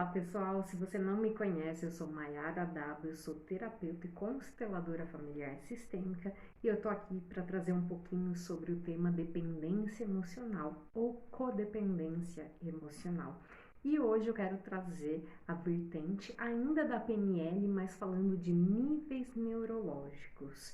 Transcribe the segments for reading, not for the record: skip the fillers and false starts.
Olá pessoal, se você não me conhece, eu sou Maiara W, eu sou terapeuta e consteladora familiar sistêmica e eu tô aqui para trazer um pouquinho sobre o tema dependência emocional ou codependência emocional. E hoje eu quero trazer a vertente ainda da PNL, mas falando de níveis neurológicos.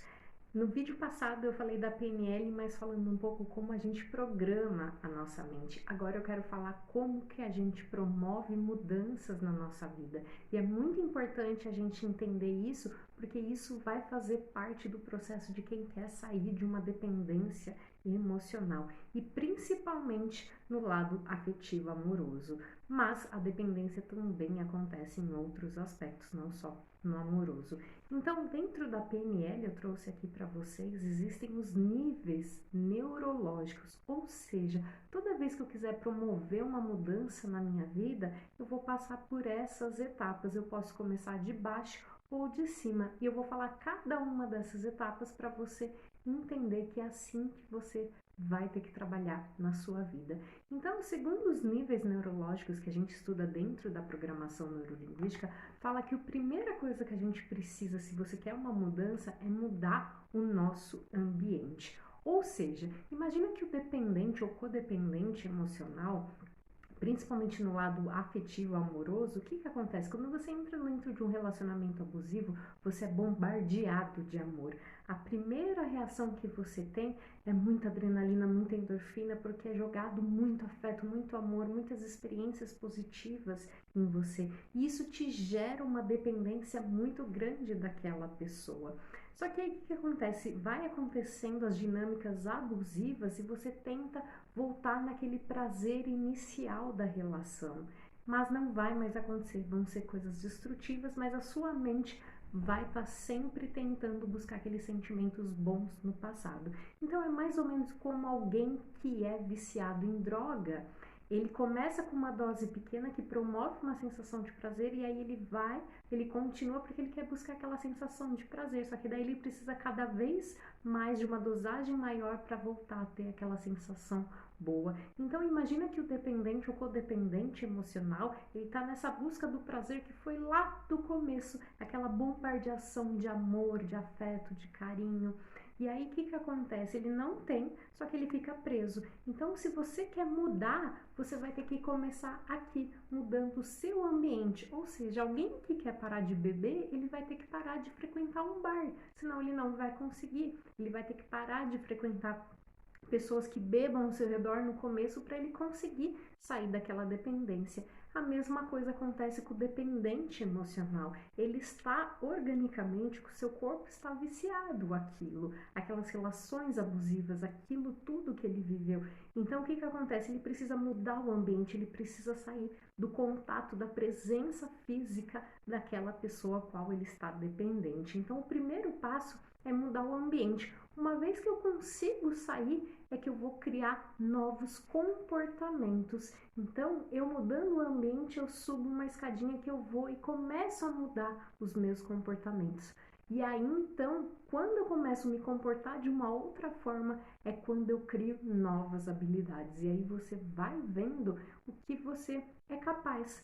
No vídeo passado eu falei da PNL, mas falando um pouco como a gente programa a nossa mente. Agora eu quero falar como que a gente promove mudanças na nossa vida. E é muito importante a gente entender isso, porque isso vai fazer parte do processo de quem quer sair de uma dependência emocional e principalmente no lado afetivo amoroso. Mas a dependência também acontece em outros aspectos, não só no amoroso. Então, dentro da PNL, eu trouxe aqui para vocês, existem os níveis neurológicos, ou seja, toda vez que eu quiser promover uma mudança na minha vida, eu vou passar por essas etapas. Eu posso começar de baixo ou de cima, e eu vou falar cada uma dessas etapas para você entender que é assim que você vai ter que trabalhar na sua vida. Então, segundo os níveis neurológicos que a gente estuda dentro da programação neurolinguística, fala que a primeira coisa que a gente precisa, se você quer uma mudança, é mudar o nosso ambiente. Ou seja, imagina que o dependente ou codependente emocional, principalmente no lado afetivo, amoroso, o que acontece? Quando você entra dentro de um relacionamento abusivo, você é bombardeado de amor. A primeira reação que você tem é muita adrenalina, muita endorfina, porque é jogado muito afeto, muito amor, muitas experiências positivas em você. E isso te gera uma dependência muito grande daquela pessoa. Só que aí o que acontece? Vai acontecendo as dinâmicas abusivas e você tenta voltar naquele prazer inicial da relação. Mas não vai mais acontecer, vão ser coisas destrutivas, mas a sua mente vai estar sempre tentando buscar aqueles sentimentos bons no passado. Então é mais ou menos como alguém que é viciado em droga. Ele começa com uma dose pequena que promove uma sensação de prazer e aí ele continua porque ele quer buscar aquela sensação de prazer, só que daí ele precisa cada vez mais de uma dosagem maior para voltar a ter aquela sensação boa. Então imagina que o dependente ou codependente emocional, ele está nessa busca do prazer que foi lá do começo, aquela bombardeação de amor, de afeto, de carinho. E aí o que acontece? Ele não tem, só que ele fica preso. Então se você quer mudar, você vai ter que começar aqui, mudando o seu ambiente. Ou seja, alguém que quer parar de beber, ele vai ter que parar de frequentar um bar, senão ele não vai conseguir. Ele vai ter que parar de frequentar pessoas que bebam ao seu redor no começo para ele conseguir sair daquela dependência. A mesma coisa acontece com o dependente emocional. Ele está organicamente, o seu corpo está viciado àquilo, aquelas relações abusivas, aquilo tudo que ele viveu. Então o que acontece? Ele precisa mudar o ambiente, ele precisa sair do contato, da presença física daquela pessoa a qual ele está dependente. Então o primeiro passo é mudar o ambiente. Uma vez que eu consigo sair, é que eu vou criar novos comportamentos. Então, eu mudando o ambiente, eu subo uma escadinha que eu vou e começo a mudar os meus comportamentos. E aí, então, quando eu começo a me comportar de uma outra forma, é quando eu crio novas habilidades. E aí você vai vendo o que você é capaz.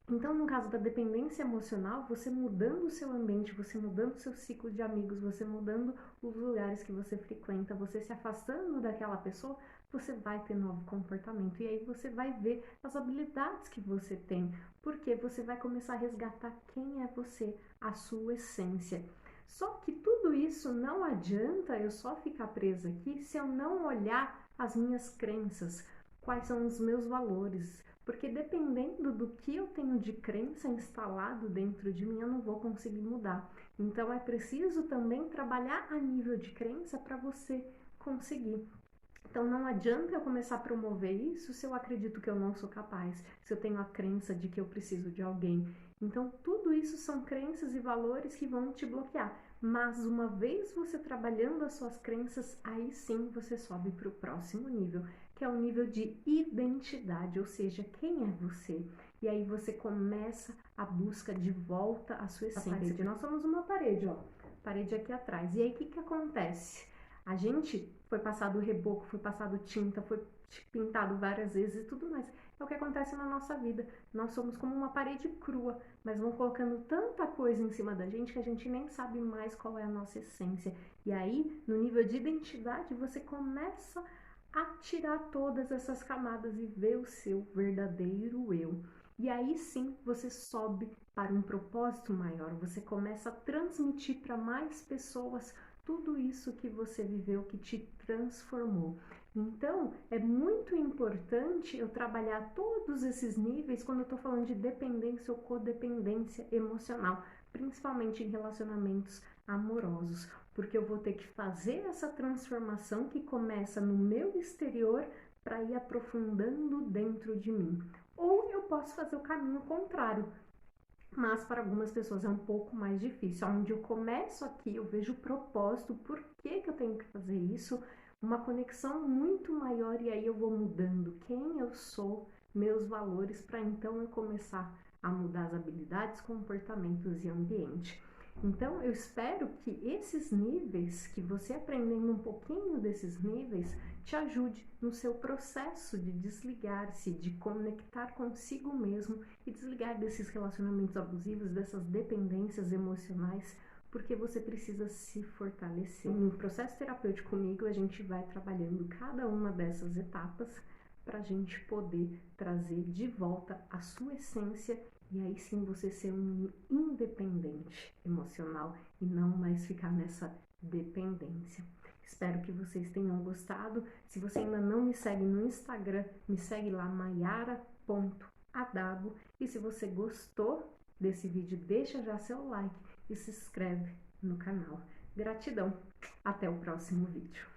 Então, no caso da dependência emocional, você mudando o seu ambiente, você mudando o seu ciclo de amigos, você mudando os lugares que você frequenta, você se afastando daquela pessoa, você vai ter novo comportamento. E aí você vai ver as habilidades que você tem, porque você vai começar a resgatar quem é você, a sua essência. Só que tudo isso não adianta eu só ficar presa aqui se eu não olhar as minhas crenças, quais são os meus valores. Porque dependendo do que eu tenho de crença instalado dentro de mim, eu não vou conseguir mudar. Então é preciso também trabalhar a nível de crença para você conseguir. Então não adianta eu começar a promover isso se eu acredito que eu não sou capaz, se eu tenho a crença de que eu preciso de alguém. Então tudo isso são crenças e valores que vão te bloquear. Mas uma vez você trabalhando as suas crenças, aí sim você sobe para o próximo nível, que é o nível de identidade, ou seja, quem é você? E aí você começa a busca de volta à sua essência. Nós somos uma parede, ó, parede aqui atrás. E aí o que acontece? A gente foi passado reboco, foi passado tinta, foi pintado várias vezes e tudo mais. É o que acontece na nossa vida. Nós somos como uma parede crua, mas vão colocando tanta coisa em cima da gente que a gente nem sabe mais qual é a nossa essência. E aí, no nível de identidade, você começa a tirar todas essas camadas e ver o seu verdadeiro eu. E aí sim você sobe para um propósito maior, você começa a transmitir para mais pessoas tudo isso que você viveu, que te transformou. Então, é muito importante eu trabalhar todos esses níveis quando eu estou falando de dependência ou codependência emocional, principalmente em relacionamentos amorosos, porque eu vou ter que fazer essa transformação que começa no meu exterior para ir aprofundando dentro de mim. Ou eu posso fazer o caminho contrário, mas para algumas pessoas é um pouco mais difícil. Onde eu começo aqui, eu vejo o propósito, por que eu tenho que fazer isso, uma conexão muito maior, e aí eu vou mudando quem eu sou, meus valores, para então eu começar a mudar as habilidades, comportamentos e ambiente. Então eu espero que esses níveis, que você aprendendo um pouquinho desses níveis, te ajude no seu processo de desligar-se, de conectar consigo mesmo e desligar desses relacionamentos abusivos, dessas dependências emocionais, porque você precisa se fortalecer. No processo terapêutico comigo, a gente vai trabalhando cada uma dessas etapas para a gente poder trazer de volta a sua essência e aí sim você ser um independente emocional e não mais ficar nessa dependência. Espero que vocês tenham gostado. Se você ainda não me segue no Instagram, me segue lá, maiara.adabo. E se você gostou desse vídeo, deixa já seu like e se inscreve no canal. Gratidão! Até o próximo vídeo.